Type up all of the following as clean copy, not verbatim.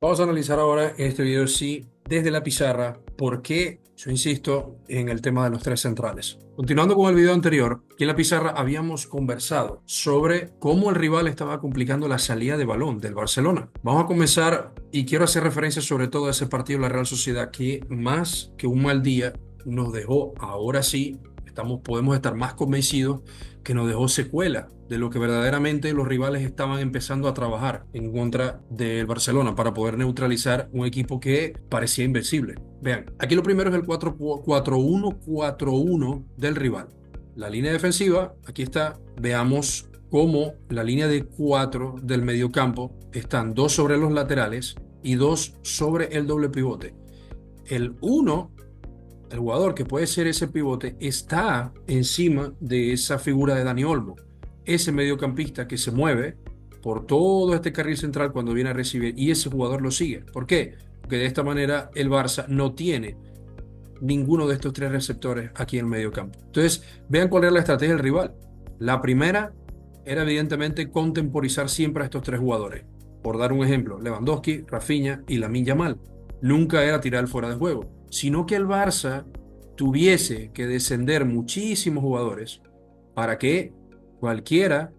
Vamos a analizar ahora en este video, sí, desde la pizarra, por qué yo insisto en el tema de los tres centrales. Continuando con el video anterior, aquí en la pizarra habíamos conversado sobre cómo el rival estaba complicando la salida de balón del Barcelona. Vamos a comenzar y quiero hacer referencia sobre todo a ese partido de la Real Sociedad que más que un mal día nos dejó, ahora sí, podemos estar más convencidos que nos dejó secuela de lo que verdaderamente los rivales estaban empezando a trabajar en contra del Barcelona para poder neutralizar un equipo que parecía invencible. Vean, aquí lo primero es el 4-1-4-1 del rival. La línea defensiva, aquí está, veamos cómo la línea de 4 del mediocampo están dos sobre los laterales y dos sobre el doble pivote. El uno, el jugador que puede ser ese pivote, está encima de esa figura de Dani Olmo, ese mediocampista que se mueve por todo este carril central cuando viene a recibir y ese jugador lo sigue. ¿Por qué? Porque de esta manera el Barça no tiene ninguno de estos tres receptores aquí en el mediocampo. Entonces, vean cuál era la estrategia del rival. La primera era evidentemente contemporizar siempre a estos tres jugadores. Por dar un ejemplo, Lewandowski, Rafinha y Lamine Yamal. Nunca era tirar fuera de juego, sino que el Barça tuviese que descender muchísimos jugadores para que cualquiera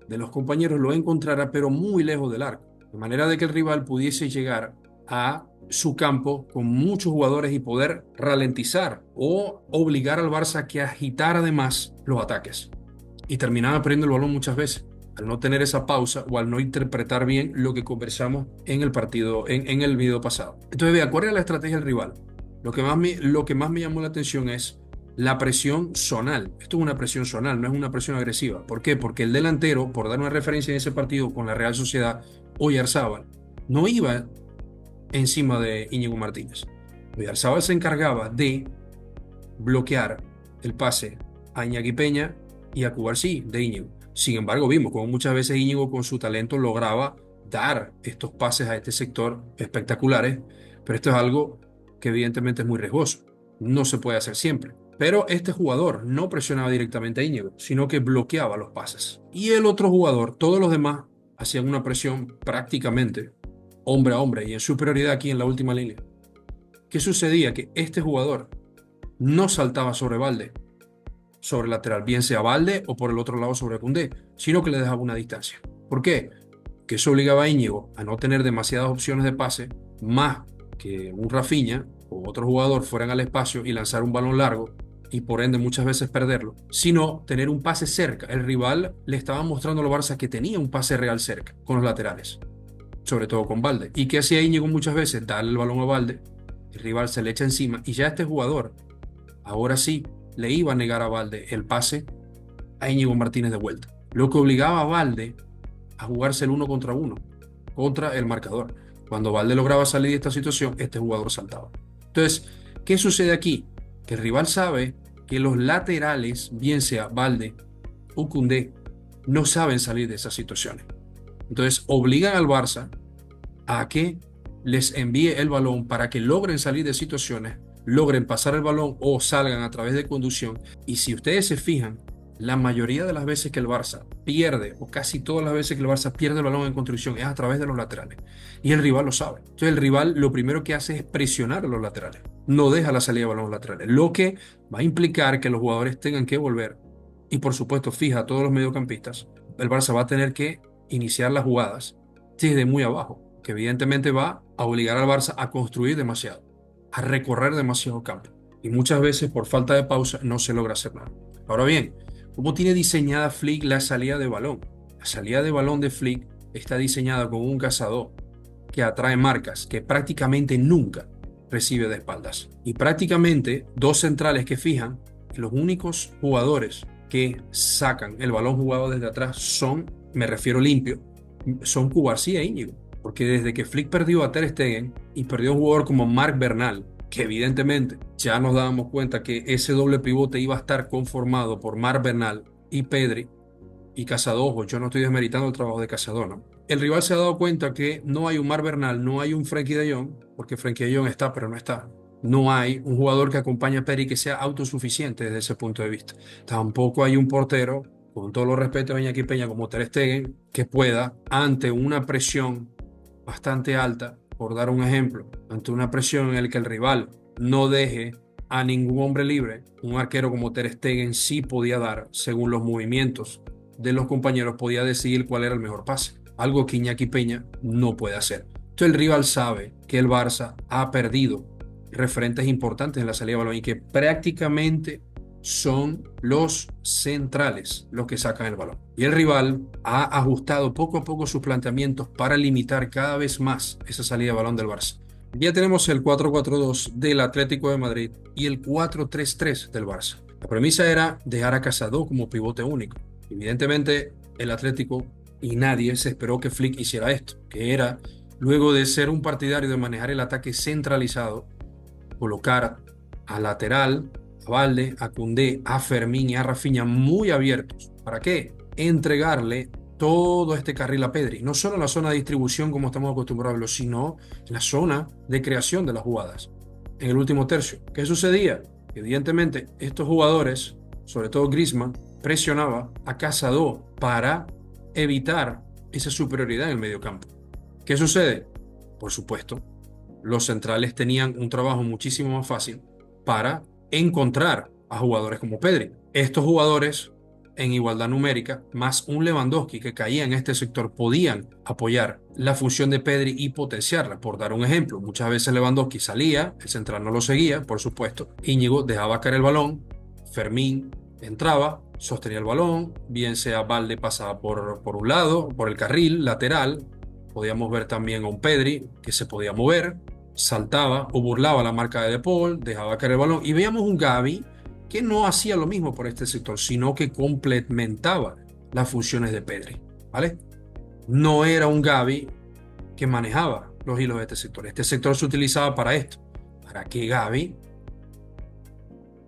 de los compañeros lo encontrara, pero muy lejos del arco, de manera de que el rival pudiese llegar a su campo con muchos jugadores y poder ralentizar o obligar al Barça a que agitara además los ataques. Y terminaba perdiendo el balón muchas veces, al no tener esa pausa o al no interpretar bien lo que conversamos en el partido, en el video pasado. Entonces, vea, ¿cuál era la estrategia del rival? Lo que más me llamó la atención es la presión zonal. Esto es una presión zonal, no es una presión agresiva. ¿Por qué? Porque el delantero, por dar una referencia en ese partido con la Real Sociedad, Oyarzábal, no iba encima de Íñigo Martínez. Oyarzábal se encargaba de bloquear el pase a Iñaki Peña y a Cubarsí de Íñigo. Sin embargo, vimos como muchas veces Íñigo con su talento lograba dar estos pases a este sector espectaculares, pero esto es algo que evidentemente es muy riesgoso. No se puede hacer siempre. Pero este jugador no presionaba directamente a Íñigo, sino que bloqueaba los pases. Y el otro jugador, todos los demás, hacían una presión prácticamente hombre a hombre y en superioridad aquí en la última línea. ¿Qué sucedía? Que este jugador no saltaba sobre Balde, sobre lateral, bien sea Balde o por el otro lado sobre Koundé, sino que le dejaba una distancia. ¿Por qué? Que eso obligaba a Íñigo a no tener demasiadas opciones de pase, más que un Rafinha o otro jugador fueran al espacio y lanzar un balón largo y por ende muchas veces perderlo, sino tener un pase cerca. El rival le estaba mostrando a los Barça que tenía un pase real cerca con los laterales, sobre todo con Balde. ¿Y qué hacía Íñigo muchas veces? Darle el balón a Balde, el rival se le echa encima y ya este jugador ahora sí le iba a negar a Balde el pase a Íñigo Martínez de vuelta, lo que obligaba a Balde a jugarse el uno contra uno contra el marcador. Cuando Balde lograba salir de esta situación, este jugador saltaba. Entonces, ¿qué sucede aquí? Que el rival sabe que los laterales, bien sea Balde o Koundé, no saben salir de esas situaciones. Entonces, obligan al Barça a que les envíe el balón para que logren salir de situaciones, logren pasar el balón o salgan a través de conducción. Y si ustedes se fijan, la mayoría de las veces que el Barça pierde, o casi todas las veces que el Barça pierde el balón en construcción, es a través de los laterales. Y el rival lo sabe. Entonces el rival lo primero que hace es presionar a los laterales. No deja la salida de balón a los laterales. Lo que va a implicar que los jugadores tengan que volver. Y por supuesto, fija a todos los mediocampistas. El Barça va a tener que iniciar las jugadas desde muy abajo, que evidentemente va a obligar al Barça a construir demasiado, a recorrer demasiado campo. Y muchas veces por falta de pausa no se logra hacer nada. Ahora bien, ¿cómo tiene diseñada Flick la salida de balón? La salida de balón de Flick está diseñada con un cazador que atrae marcas, que prácticamente nunca recibe de espaldas. Y prácticamente dos centrales que fijan, los únicos jugadores que sacan el balón jugado desde atrás son, me refiero limpio, son Cubarsí e Íñigo. Porque desde que Flick perdió a Ter Stegen y perdió a un jugador como Marc Bernal, que evidentemente ya nos dábamos cuenta que ese doble pivote iba a estar conformado por Marc Bernal y Pedri y Casado, yo no estoy desmeritando el trabajo de Casado, ¿no? El rival se ha dado cuenta que no hay un Marc Bernal, no hay un Frenkie de Jong, porque Frenkie de Jong está, pero no está. No hay un jugador que acompañe a Pedri que sea autosuficiente desde ese punto de vista. Tampoco hay un portero, con todos los respetos a Iñaki Peña, como Ter Stegen, que pueda, ante una presión bastante alta, por dar un ejemplo, ante una presión en la que el rival no deje a ningún hombre libre, un arquero como Ter Stegen sí podía dar, según los movimientos de los compañeros, podía decidir cuál era el mejor pase, algo que Iñaki Peña no puede hacer. Entonces el rival sabe que el Barça ha perdido referentes importantes en la salida de balón y que prácticamente son los centrales los que sacan el balón. Y el rival ha ajustado poco a poco sus planteamientos para limitar cada vez más esa salida de balón del Barça. Ya tenemos el 4-4-2 del Atlético de Madrid y el 4-3-3 del Barça. La premisa era dejar a Casado como pivote único. Evidentemente, el Atlético y nadie se esperó que Flick hiciera esto, que era, luego de ser un partidario de manejar el ataque centralizado, colocar a lateral, a Valde, a Koundé, a Fermín y a Rafinha muy abiertos. ¿Para qué? Entregarle todo este carril a Pedri, no solo en la zona de distribución como estamos acostumbrados a verlo, sino en la zona de creación de las jugadas. En el último tercio, ¿qué sucedía? Evidentemente, estos jugadores, sobre todo Griezmann, presionaba a Casado para evitar esa superioridad en el mediocampo. ¿Qué sucede? Por supuesto, los centrales tenían un trabajo muchísimo más fácil para encontrar a jugadores como Pedri. Estos jugadores en igualdad numérica, más un Lewandowski que caía en este sector, podían apoyar la función de Pedri y potenciarla. Por dar un ejemplo, muchas veces Lewandowski salía, el central no lo seguía, por supuesto. Íñigo dejaba caer el balón, Fermín entraba, sostenía el balón, bien sea Valde pasaba por un lado, por el carril lateral. Podíamos ver también a un Pedri que se podía mover, saltaba o burlaba la marca de Paul, dejaba caer el balón. Y veíamos un Gavi que no hacía lo mismo por este sector, sino que complementaba las funciones de Pedri, ¿vale? No era un Gavi que manejaba los hilos de este sector. Este sector se utilizaba para esto, para que Gavi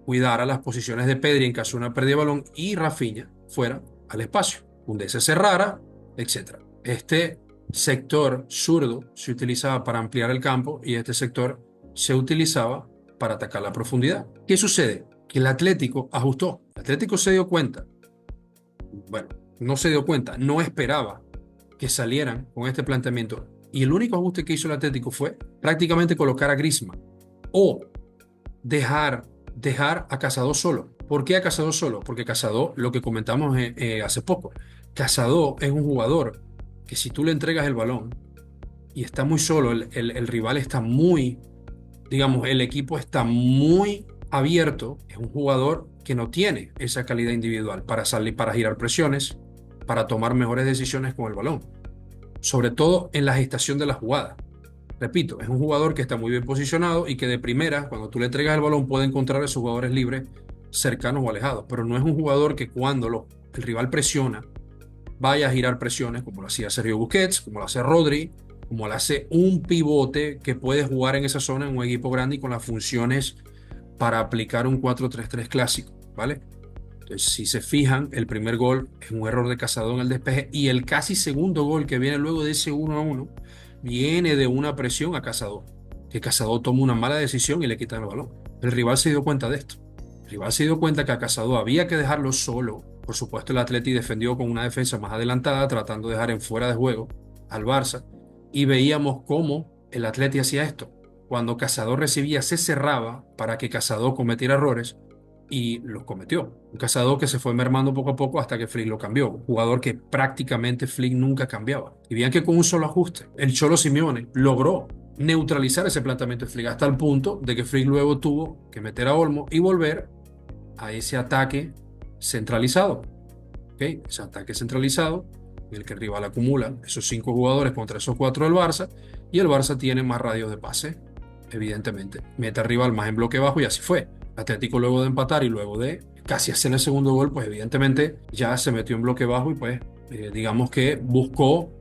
cuidara las posiciones de Pedri en caso de una pérdida de balón y Rafinha fuera al espacio, donde se cerrara, etc. Este sector zurdo se utilizaba para ampliar el campo y este sector se utilizaba para atacar la profundidad. ¿Qué sucede? Que el Atlético ajustó. El Atlético se dio cuenta, bueno, no se dio cuenta, no esperaba que salieran con este planteamiento y el único ajuste que hizo el Atlético fue prácticamente colocar a Griezmann o dejar a Casado solo. ¿Por qué a Casado solo? Porque Casado, lo que comentamos hace poco, Casado es un jugador que si tú le entregas el balón y está muy solo, el rival está muy, digamos, el equipo está muy abierto, es un jugador que no tiene esa calidad individual para salir, para girar presiones, para tomar mejores decisiones con el balón, sobre todo en la gestación de la jugada. Repito, es un jugador que está muy bien posicionado y que de primera, cuando tú le entregas el balón, puede encontrar a esos jugadores libres cercanos o alejados, pero no es un jugador que cuando el rival presiona, vaya a girar presiones como lo hacía Sergio Busquets, como lo hace Rodri, como lo hace un pivote que puede jugar en esa zona en un equipo grande y con las funciones para aplicar un 4-3-3 clásico, ¿vale? Entonces, si se fijan, el primer gol es un error de Casado en el despeje y el casi segundo gol que viene luego de ese 1-1 viene de una presión a Casado, que Casado toma una mala decisión y le quitan el balón. El rival se dio cuenta de esto. El rival se dio cuenta que a Casado había que dejarlo solo. Por supuesto, el Atleti defendió con una defensa más adelantada, tratando de dejar en fuera de juego al Barça. Y veíamos cómo el Atleti hacía esto. Cuando Casado recibía, se cerraba para que Casado cometiera errores y los cometió. Un Casado que se fue mermando poco a poco hasta que Flick lo cambió. Un jugador que prácticamente Flick nunca cambiaba. Y bien que con un solo ajuste, el Cholo Simeone logró neutralizar ese planteamiento de Flick hasta el punto de que Flick luego tuvo que meter a Olmo y volver a ese ataque centralizado. ¿Okay? Ese ataque centralizado en el que el rival acumula esos 5 jugadores contra esos 4 del Barça y el Barça tiene más radios de pase, evidentemente. Mete al rival más en bloque bajo y así fue. Atlético luego de empatar y luego de casi hacer el segundo gol, pues evidentemente ya se metió en bloque bajo y pues digamos que buscó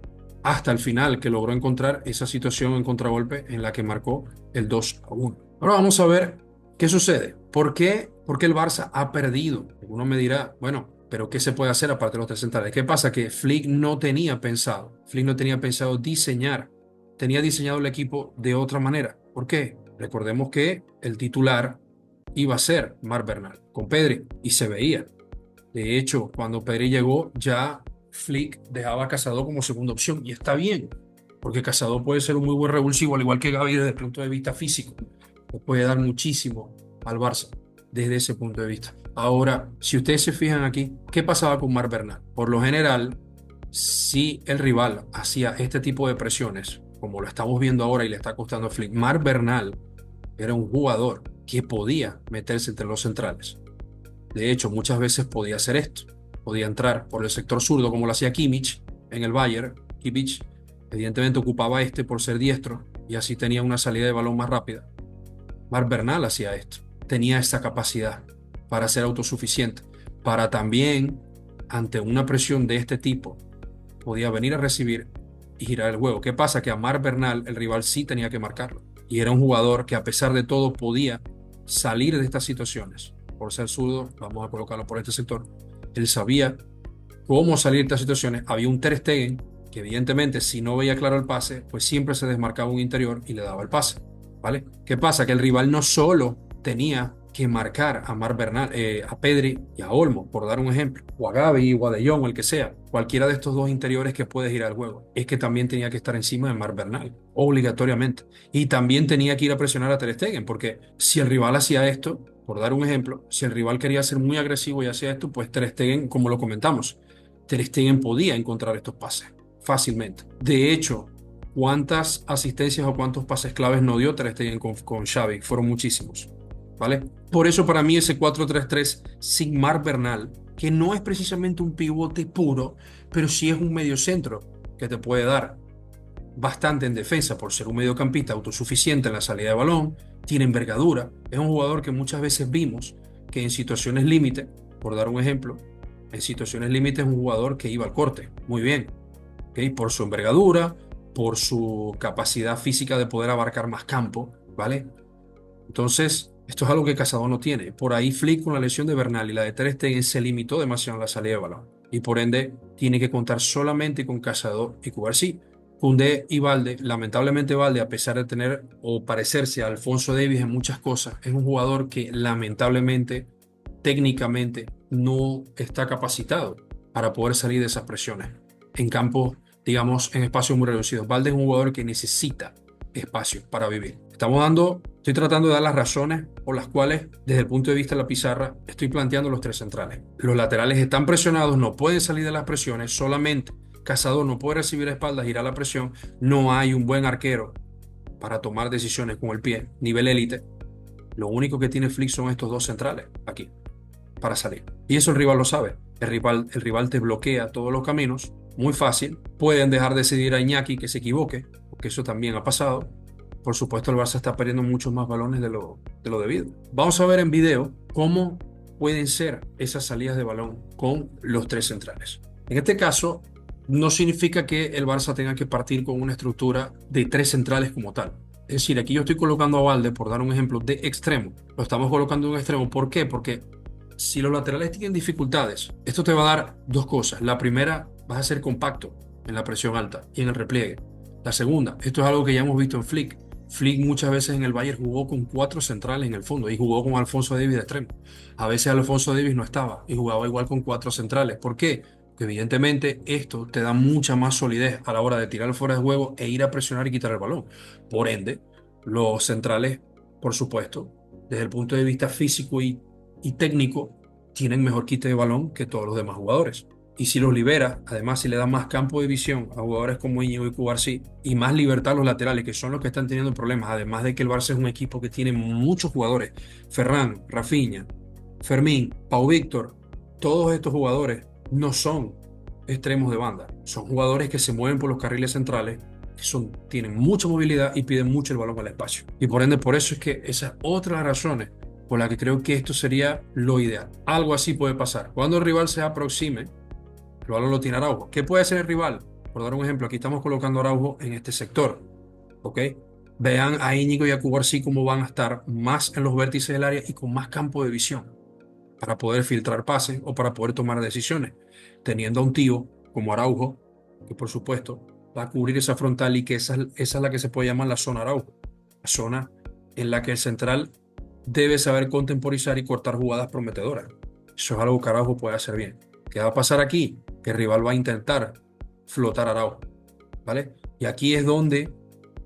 hasta el final que logró encontrar esa situación en contragolpe en la que marcó el 2-1. Ahora vamos a ver qué sucede. ¿Por qué? Porque el Barça ha perdido. Uno me dirá, bueno, pero ¿qué se puede hacer aparte de los 3 centrales? ¿Qué pasa? Que Flick no tenía pensado diseñar, tenía diseñado el equipo de otra manera. ¿Por qué? Recordemos que el titular iba a ser Marc Bernal con Pedri y se veía. De hecho, cuando Pedri llegó, ya Flick dejaba a Casado como segunda opción y está bien. porque Cazador puede ser un muy buen revulsivo, al igual que Gavi desde el punto de vista físico. Le puede dar muchísimo al Barça desde ese punto de vista. Ahora, si ustedes se fijan aquí, ¿qué pasaba con Marc Bernal? Por lo general, si el rival hacía este tipo de presiones, como lo estamos viendo ahora y le está costando a Flick, Marc Bernal era un jugador que podía meterse entre los centrales. De hecho, muchas veces podía hacer esto. Podía entrar por el sector zurdo como lo hacía Kimmich en el Bayern. Kimmich evidentemente ocupaba este por ser diestro y así tenía una salida de balón más rápida. Marc Bernal hacía esto. Tenía esa capacidad para ser autosuficiente, para también, ante una presión de este tipo, podía venir a recibir y girar el juego. ¿Qué pasa? Que a Marc Bernal el rival sí tenía que marcarlo. Y era un jugador que a pesar de todo podía salir de estas situaciones. Por ser zurdo, vamos a colocarlo por este sector. Él sabía cómo salir de estas situaciones. Había un Ter Stegen que evidentemente si no veía claro el pase, pues siempre se desmarcaba un interior y le daba el pase. ¿Vale? ¿Qué pasa? Que el rival no solo tenía que marcar a Marc Bernal, a Pedri y a Olmo, por dar un ejemplo, o a Gavi o a De Jong, o el que sea, cualquiera de estos dos interiores que puede girar el juego, es que también tenía que estar encima de Marc Bernal, obligatoriamente. Y también tenía que ir a presionar a Ter Stegen, porque si el rival hacía esto, por dar un ejemplo, si el rival quería ser muy agresivo y hacía esto, pues Ter Stegen, como lo comentamos, Ter Stegen podía encontrar estos pases fácilmente. De hecho, ¿cuántas asistencias o cuántos pases claves no dio Ter Stegen con Xavi? Fueron muchísimos, ¿vale? Por eso para mí ese 4-3-3 sin Marc Bernal, que no es precisamente un pivote puro, pero sí es un mediocentro que te puede dar bastante en defensa por ser un mediocampista autosuficiente en la salida de balón, tiene envergadura, es un jugador que muchas veces vimos que en situaciones límite, por dar un ejemplo, en situaciones límite es un jugador que iba al corte, muy bien, ¿ok? Por su envergadura, por su capacidad física de poder abarcar más campo, ¿vale? Entonces, esto es algo que Cazador no tiene. Por ahí Flick con la lesión de Bernal y la de Ter Stegen se limitó demasiado en la salida de balón. Y por ende, tiene que contar solamente con Cazador y Cubarsí. Koundé y Valde, lamentablemente Valde, a pesar de tener o parecerse a Alphonso Davies en muchas cosas, es un jugador que lamentablemente, técnicamente, no está capacitado para poder salir de esas presiones en campos, digamos, en espacios muy reducidos. Valde es un jugador que necesita espacio para vivir. Estoy tratando de dar las razones por las cuales, desde el punto de vista de la pizarra, estoy planteando los tres centrales. Los laterales están presionados, no pueden salir de las presiones, solamente Cazador no puede recibir a espaldas, girar la presión, no hay un buen arquero para tomar decisiones con el pie, nivel élite. Lo único que tiene Flick son estos dos centrales aquí para salir. Y eso el rival lo sabe. El rival te bloquea todos los caminos, muy fácil. Pueden dejar decidir a Iñaki que se equivoque, porque eso también ha pasado. Por supuesto, el Barça está perdiendo muchos más balones de lo debido. Vamos a ver en video cómo pueden ser esas salidas de balón con los tres centrales. En este caso, no significa que el Barça tenga que partir con una estructura de tres centrales como tal. Es decir, aquí yo estoy colocando a Valde, por dar un ejemplo, de extremo. Lo estamos colocando en un extremo. ¿Por qué? Porque si los laterales tienen dificultades, esto te va a dar dos cosas. La primera, vas a ser compacto en la presión alta y en el repliegue. La segunda, esto es algo que ya hemos visto en Flick. Flick muchas veces en el Bayern jugó con cuatro centrales en el fondo y jugó con Alphonso Davies de extremo. A veces Alphonso Davies no estaba y jugaba igual con cuatro centrales. ¿Por qué? Porque evidentemente esto te da mucha más solidez a la hora de tirar fuera de juego e ir a presionar y quitar el balón. Por ende, los centrales, por supuesto, desde el punto de vista físico y técnico, tienen mejor quite de balón que todos los demás jugadores. Y si los libera, además si le da más campo de visión a jugadores como Íñigo y Cubarsí y más libertad a los laterales, que son los que están teniendo problemas, además de que el Barça es un equipo que tiene muchos jugadores, Ferran, Rafinha, Fermín, Pau Víctor, todos estos jugadores no son extremos de banda, son jugadores que se mueven por los carriles centrales, tienen mucha movilidad y piden mucho el balón al espacio. Y por ende, por eso es que esa es otra de las razones por la que creo que esto sería lo ideal. Algo así puede pasar. Cuando el rival se aproxime, el balón lo tiene Araujo. ¿Qué puede hacer el rival? Por dar un ejemplo, aquí estamos colocando a Araujo en este sector. ¿Ok? Vean a Íñigo y a Cubarsí cómo van a estar más en los vértices del área y con más campo de visión para poder filtrar pases o para poder tomar decisiones. Teniendo a un tío como Araujo, que por supuesto va a cubrir esa frontal y que esa es la que se puede llamar la zona Araujo. La zona en la que el central debe saber contemporizar y cortar jugadas prometedoras. Eso es algo que Araujo puede hacer bien. ¿Qué va a pasar aquí? Que el rival va a intentar flotar a Araujo, ¿vale? Y aquí es donde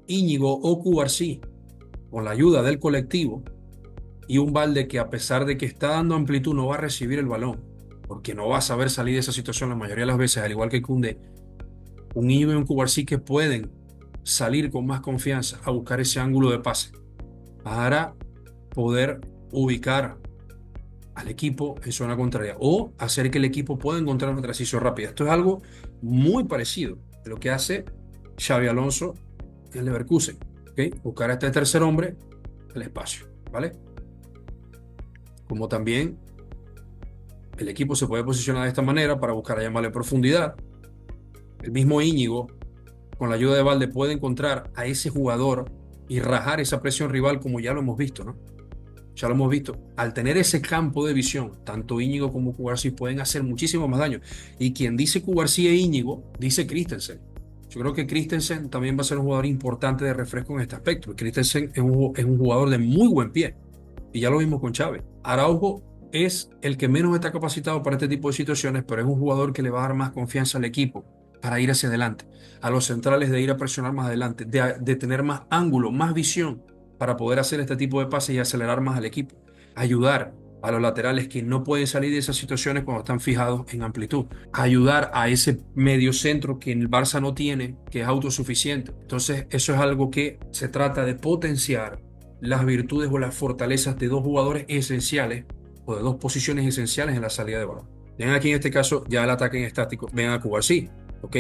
Íñigo o Cubarsí, con la ayuda del colectivo, y un Balde que a pesar de que está dando amplitud no va a recibir el balón, porque no va a saber salir de esa situación la mayoría de las veces, al igual que Koundé, un Íñigo y un Cubarsí que pueden salir con más confianza a buscar ese ángulo de pase para poder ubicar al equipo en zona contraria o hacer que el equipo pueda encontrar una transición rápida. Esto es algo muy parecido a lo que hace Xabi Alonso en Leverkusen, ¿okay? Buscar a este tercer hombre el espacio, ¿vale? Como también el equipo se puede posicionar de esta manera para buscar a llamarle profundidad. El mismo Íñigo, con la ayuda de Valde, puede encontrar a ese jugador y rajar esa presión rival como ya lo hemos visto, ¿no? Ya lo hemos visto. Al tener ese campo de visión, tanto Íñigo como Cubarsí pueden hacer muchísimo más daño. Y quien dice Cubarsí e Íñigo, dice Christensen. Yo creo que Christensen también va a ser un jugador importante de refresco en este aspecto. Christensen es un jugador de muy buen pie. Y ya lo vimos con Chávez. Araujo es el que menos está capacitado para este tipo de situaciones, pero es un jugador que le va a dar más confianza al equipo para ir hacia adelante. A los centrales de ir a presionar más adelante, de tener más ángulo, más visión para poder hacer este tipo de pases y acelerar más al equipo. Ayudar a los laterales que no pueden salir de esas situaciones cuando están fijados en amplitud. Ayudar a ese medio centro que el Barça no tiene, que es autosuficiente. Entonces, eso es algo que se trata de potenciar las virtudes o las fortalezas de dos jugadores esenciales o de dos posiciones esenciales en la salida de balón. Ven aquí en este caso ya el ataque en estático, ven a Cubarsí, ¿ok?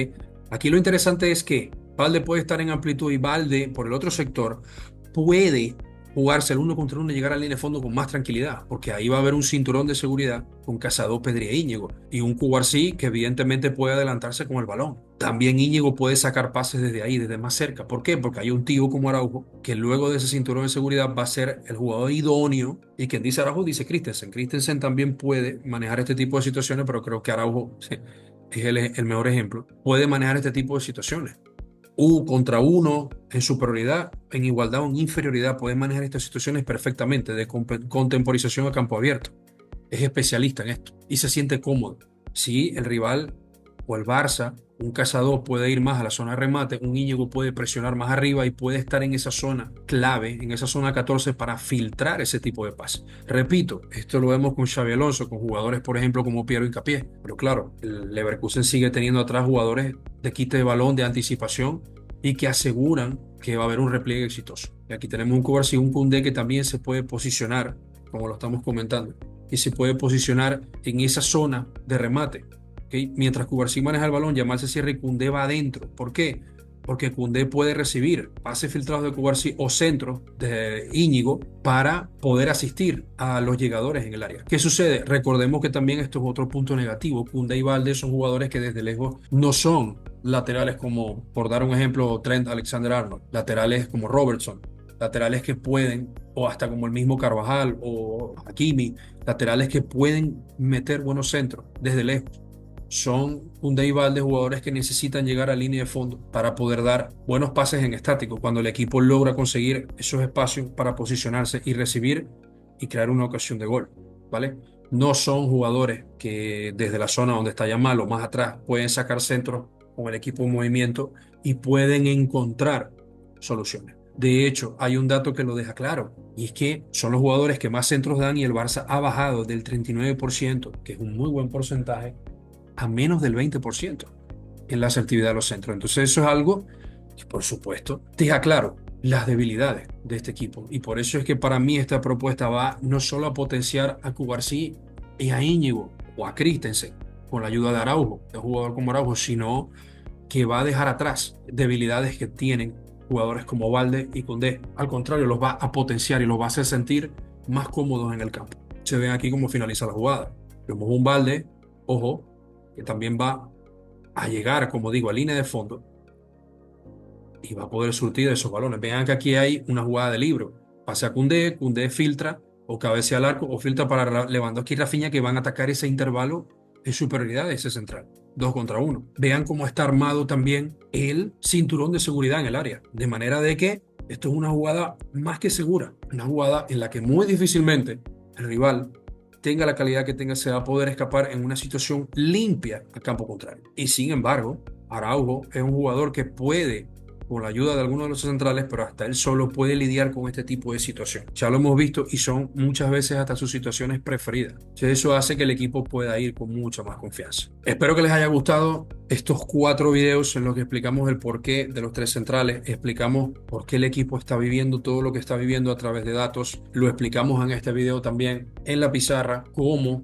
Aquí lo interesante es que Valde puede estar en amplitud y Valde por el otro sector puede jugarse el uno contra uno y llegar a la línea de fondo con más tranquilidad, porque ahí va a haber un cinturón de seguridad con Cazador, Pedri e Íñigo, y un Cubarsí que evidentemente puede adelantarse con el balón. También Íñigo puede sacar pases desde ahí, desde más cerca. ¿Por qué? Porque hay un tío como Araujo que luego de ese cinturón de seguridad va a ser el jugador idóneo, y quien dice Araujo dice Christensen. Christensen también puede manejar este tipo de situaciones, pero creo que Araujo es el mejor ejemplo. Puede manejar este tipo de situaciones. Contra uno, en superioridad, en igualdad o en inferioridad, puede manejar estas situaciones perfectamente, de contemporización a campo abierto. Es especialista en esto y se siente cómodo. Si el rival o el Barça, un cazador puede ir más a la zona de remate, un Íñigo puede presionar más arriba y puede estar en esa zona clave, en esa zona 14 para filtrar ese tipo de pase. Repito, esto lo vemos con Xabi Alonso, con jugadores, por ejemplo, como Piero Hincapié. Pero claro, el Leverkusen sigue teniendo atrás jugadores de quite de balón, de anticipación y que aseguran que va a haber un repliegue exitoso. Y aquí tenemos un Kovacic y un Koundé que también se puede posicionar, como lo estamos comentando, y se puede posicionar en esa zona de remate. ¿Okay? Mientras Cubarsí maneja el balón, Yamal se cierra y Koundé va adentro. ¿Por qué? Porque Koundé puede recibir pases filtrados de Cubarsí o centros de Íñigo para poder asistir a los llegadores en el área. ¿Qué sucede? Recordemos que también esto es otro punto negativo. Koundé y Balde son jugadores que desde lejos no son laterales como, por dar un ejemplo, Trent Alexander-Arnold, laterales como Robertson, laterales que pueden, o hasta como el mismo Carvajal o Hakimi, laterales que pueden meter buenos centros desde lejos. Son un Deival de jugadores que necesitan llegar a línea de fondo para poder dar buenos pases en estático cuando el equipo logra conseguir esos espacios para posicionarse y recibir y crear una ocasión de gol, ¿vale? No son jugadores que desde la zona donde está Yamal o más atrás pueden sacar centros con el equipo en movimiento y pueden encontrar soluciones. De hecho, hay un dato que lo deja claro, y es que son los jugadores que más centros dan y el Barça ha bajado del 39%, que es un muy buen porcentaje, a menos del 20% en la asertividad de los centros. Entonces eso es algo que, por supuesto, deja claro las debilidades de este equipo. Y por eso es que para mí esta propuesta va no solo a potenciar a Cubarsí y a Íñigo o a Christensen con la ayuda de Araujo, de un jugador como Araujo, sino que va a dejar atrás debilidades que tienen jugadores como Valde y Koundé. Al contrario, los va a potenciar y los va a hacer sentir más cómodos en el campo. Se ven aquí cómo finaliza la jugada. Vemos un Valde, ojo, que también va a llegar, como digo, a línea de fondo y va a poder surtir esos balones. Vean que aquí hay una jugada de libro. Pase a Koundé, Koundé filtra o cabecea al arco o filtra para Lewandowski y Rafinha, que van a atacar ese intervalo en superioridad de ese central. 2 contra 1. Vean cómo está armado también el cinturón de seguridad en el área. De manera de que esto es una jugada más que segura. Una jugada en la que muy difícilmente el rival, tenga la calidad que tenga, se va a poder escapar en una situación limpia al campo contrario. Y sin embargo, Araujo es un jugador que puede con la ayuda de algunos de los centrales, pero hasta él solo puede lidiar con este tipo de situación. Ya lo hemos visto y son muchas veces hasta sus situaciones preferidas. Entonces, eso hace que el equipo pueda ir con mucha más confianza. Espero que les haya gustado estos 4 videos en los que explicamos el porqué de los 3 centrales, explicamos por qué el equipo está viviendo todo lo que está viviendo a través de datos, lo explicamos en este video también en la pizarra, cómo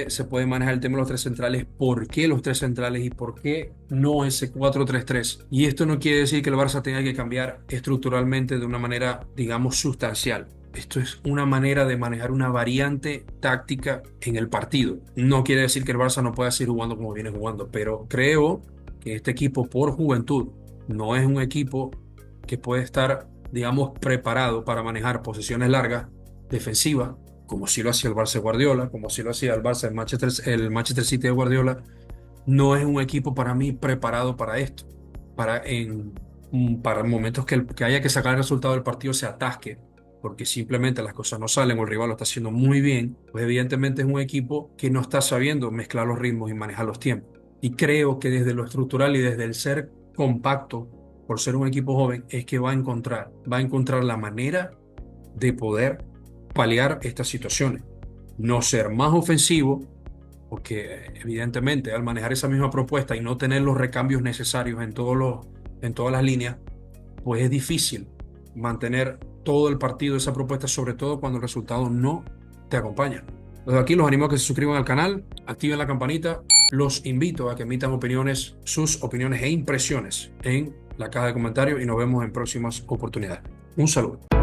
se puede manejar el tema de los 3 centrales, por qué los 3 centrales y por qué no ese 4-3-3. Y esto no quiere decir que el Barça tenga que cambiar estructuralmente de una manera, digamos, sustancial. Esto es una manera de manejar una variante táctica en el partido. No quiere decir que el Barça no pueda seguir jugando como viene jugando, pero creo que este equipo, por juventud, no es un equipo que puede estar, digamos, preparado para manejar posiciones largas, defensivas, como sí lo hacía el Barça de Guardiola, como sí lo hacía el Barça, el Manchester City de Guardiola. No es un equipo para mí preparado para esto, para momentos que haya que sacar el resultado del partido se atasque, porque simplemente las cosas no salen o el rival lo está haciendo muy bien, pues evidentemente es un equipo que no está sabiendo mezclar los ritmos y manejar los tiempos. Y creo que desde lo estructural y desde el ser compacto, por ser un equipo joven, es que va a encontrar la manera de poder paliar estas situaciones. No ser más ofensivo, porque evidentemente al manejar esa misma propuesta y no tener los recambios necesarios en todas las líneas, pues es difícil mantener todo el partido esa propuesta, sobre todo cuando el resultado no te acompaña. Desde aquí los animo a que se suscriban al canal, activen la campanita, los invito a que emitan sus opiniones e impresiones en la caja de comentarios y nos vemos en próximas oportunidades. Un saludo.